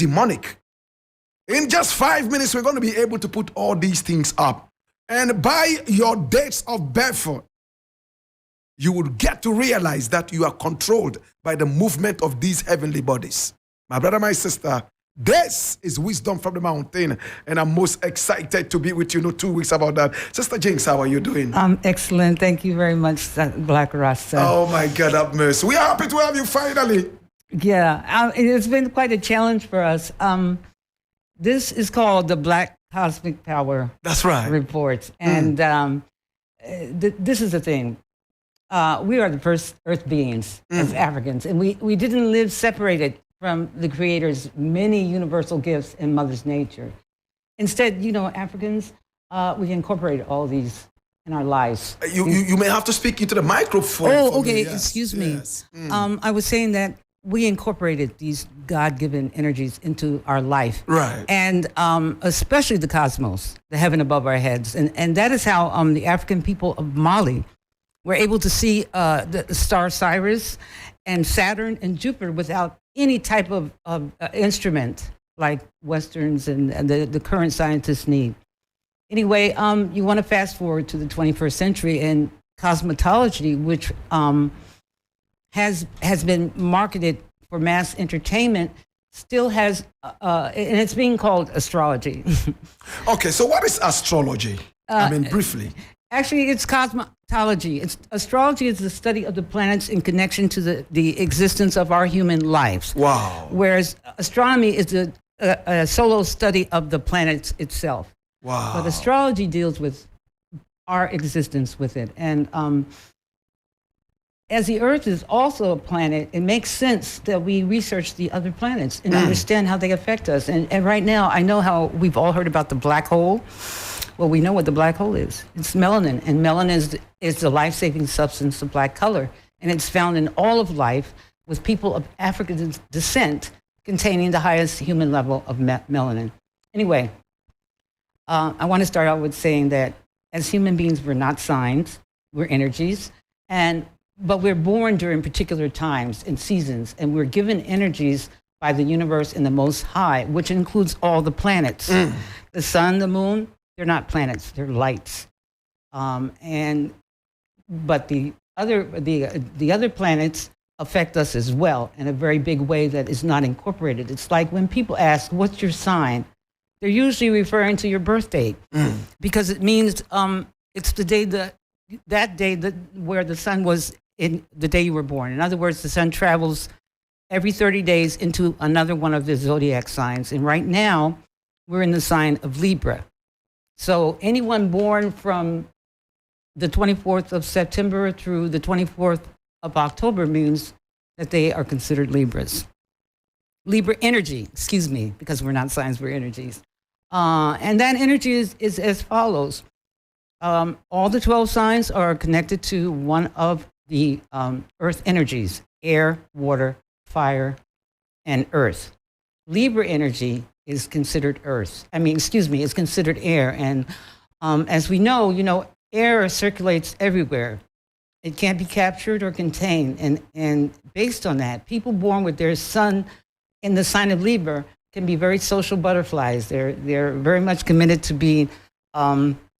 demonic. In just 5 minutes, we're going to be able to put all these things up. And by your dates of birth, you will get to realize that you are controlled by the movement of these heavenly bodies. My brother, my sister, this is Wisdom from the Mountain, and I'm most excited to be with you in 2 weeks about that. Sister Jinx, how are you doing? I'm excellent. Thank you very much, Black Rasta. Oh my God, have mercy. We are happy to have you finally. Yeah, it's been quite a challenge for us. This is called the Black Cosmic Power That's right. Reports. And this is the thing. We are the first Earth beings as Africans, and we didn't live separated from the Creator's many universal gifts in Mother's nature. Instead, Africans, we incorporated all these in our lives. You may have to speak into the microphone. Oh, for okay. me. Yes, Excuse me. yes. I was saying that we incorporated these God-given energies into our life. Right. And especially the cosmos, the heaven above our heads. And that is how the African people of Mali were able to see the star Sirius and Saturn and Jupiter without any type of instrument like Westerns and the current scientists need. Anyway, you want to fast forward to the 21st century, and cosmetology, which has been marketed for mass entertainment, still has, and it's being called astrology. Okay, so what is astrology? Briefly. Actually, it's cosmetology. Astrology is the study of the planets in connection to the existence of our human lives. Wow. Whereas astronomy is a solo study of the planets itself. Wow. But astrology deals with our existence with it. And as the Earth is also a planet, it makes sense that we research the other planets and understand how they affect us. And right now, I know how we've all heard about the black hole. Well, we know what the black hole is. It's melanin, and melanin is the life-saving substance of black color. And it's found in all of life with people of African descent containing the highest human level of melanin. Anyway, I want to start out with saying that as human beings, we're not signs, we're energies. But we're born during particular times and seasons, and we're given energies by the universe and the Most High, which includes all the planets. The sun, the moon, they're not planets, they're lights. But the other planets affect us as well in a very big way that is not incorporated. It's like when people ask, what's your sign? They're usually referring to your birth date because it means it's the day where the sun was in the day you were born. In other words, the sun travels every 30 days into another one of the zodiac signs. And right now, we're in the sign of Libra. So anyone born from the 24th of September through the 24th of October means that they are considered Libras. Libra energy, excuse me, because we're not signs, we're energies. And that energy is as follows. All the 12 signs are connected to one of the earth energies: air, water, fire, and earth. Libra energy is considered is considered air. And as we know, air circulates everywhere. It can't be captured or contained. And based on that, people born with their sun in the sign of Libra can be very social butterflies. They're very much committed to being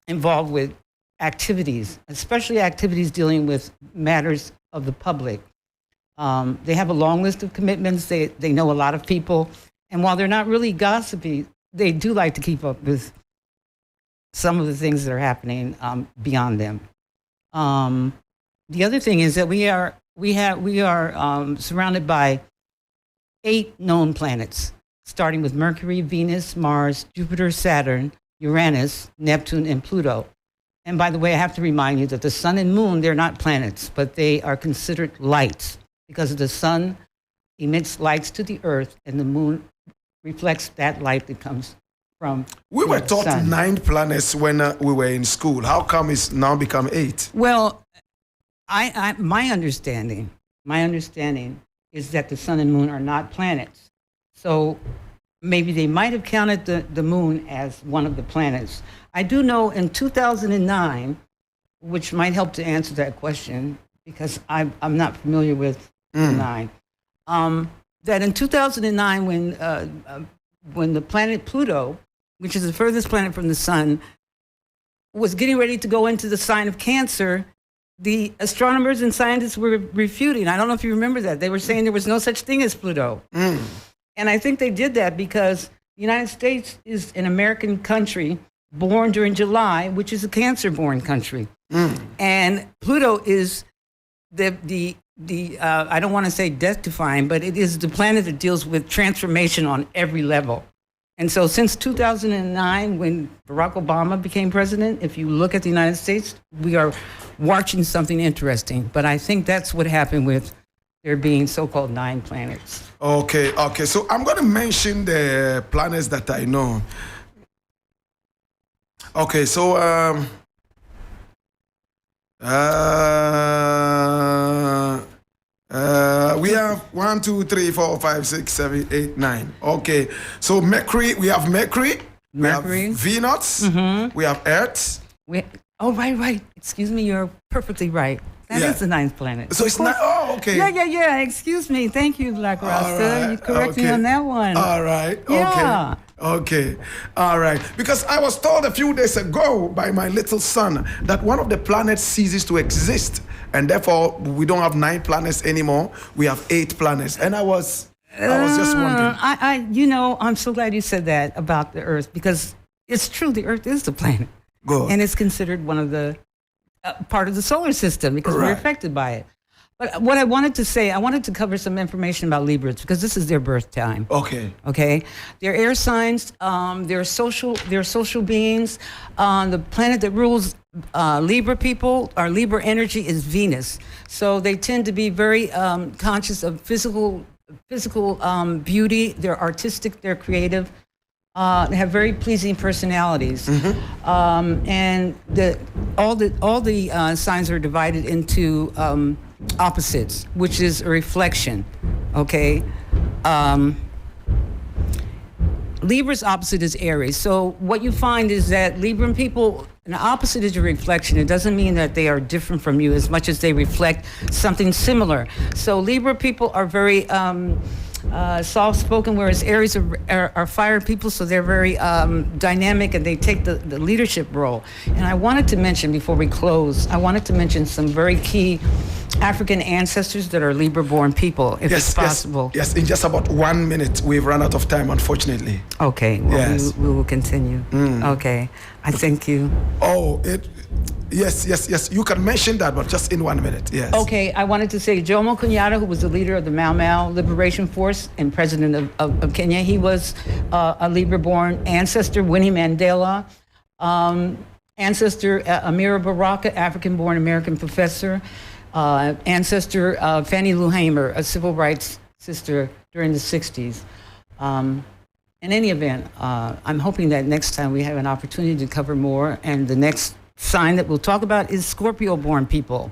involved with activities, especially activities dealing with matters of the public. They have a long list of commitments. They know a lot of people. And while they're not really gossipy, they do like to keep up with some of the things that are happening beyond them. The other thing is that we are surrounded by 8 known planets, starting with Mercury, Venus, Mars, Jupiter, Saturn, Uranus, Neptune, and Pluto. And by the way, I have to remind you that the sun and moon, they're not planets, but they are considered lights because the sun emits lights to the earth and the moon reflects that light that comes from We were the taught sun. 9 planets when we were in school. How come it's now become 8? Well, my understanding is that the sun and moon are not planets. So maybe they might have counted the moon as one of the planets. I do know in 2009, which might help to answer that question because I'm not familiar with the 9. that in 2009, when the planet Pluto, which is the furthest planet from the sun, was getting ready to go into the sign of Cancer, the astronomers and scientists were refuting. I don't know if you remember that. They were saying there was no such thing as Pluto. And I think they did that because the United States is an American country born during July, which is a Cancer-born country. And Pluto is the I don't want to say death-defying, but it is the planet that deals with transformation on every level. And so since 2009, when Barack Obama became president, if you look at the United States, we are watching something interesting. But I think that's what happened with there being so-called 9 planets. Okay. So I'm going to mention the planets that I know. Okay, so we have 1, 2, 3, 4, 5, 6, 7, 8, 9. Okay, so Mercury, we have Mercury. We have Venus. We have Earth. Right. Excuse me, you're perfectly right. That is the 9th planet. So it's not. Oh, okay. Yeah. Excuse me. Thank you, Black Rasta. Right. You correct me on that one. All right. Yeah. Okay. All right. Because I was told a few days ago by my little son that one of the planets ceases to exist, and therefore we don't have 9 planets anymore. We have 8 planets, and I was just wondering. I'm so glad you said that about the Earth, because it's true. The Earth is the planet, Good. and it's considered one of the part of the solar system because we're affected by it. But what I wanted to say, I wanted to cover some information about Libras because this is their birth time. Okay. They're air signs. They're social beings. The planet that rules Libra people, our Libra energy, is Venus. So they tend to be very conscious of physical beauty. They're artistic. They're creative. They have very pleasing personalities, and all the signs are divided into opposites, which is a reflection. Okay, Libra's opposite is Aries. So what you find is that Libran people, an opposite is a reflection. It doesn't mean that they are different from you as much as they reflect something similar. So Libra people are very soft-spoken, whereas Aries are fire people, so they're very dynamic and they take the leadership role. And I wanted to mention, before we close, some very key African ancestors that are Libra-born people, if it's possible. Yes, in just about 1 minute. We've run out of time, unfortunately. Okay, well, we will continue. Okay, I thank you. Yes. You can mention that, but just in 1 minute, yes. Okay, I wanted to say Jomo Kenyatta, who was the leader of the Mau Mau Liberation Force and president of Kenya, he was a Libra-born ancestor. Winnie Mandela, ancestor Amira Baraka, African-born American professor, ancestor Fannie Lou Hamer, a civil rights sister during the 60s. In any event, I'm hoping that next time we have an opportunity to cover more, and the next sign that we'll talk about is Scorpio-born people.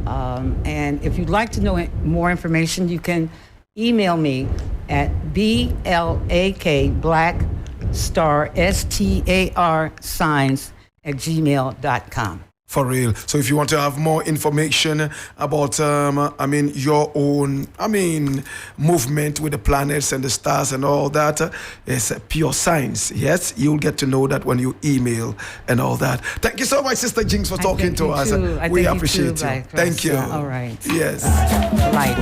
And if you'd like to know more information, you can email me at blackstar@gmail.com. For real. So if you want to have more information about, your own, movement with the planets and the stars and all that, it's pure science. Yes, you'll get to know that when you email and all that. Thank you so much, Sister Jinx, for talking to us. We appreciate you. Thank Thank you. All right. Yes. Light.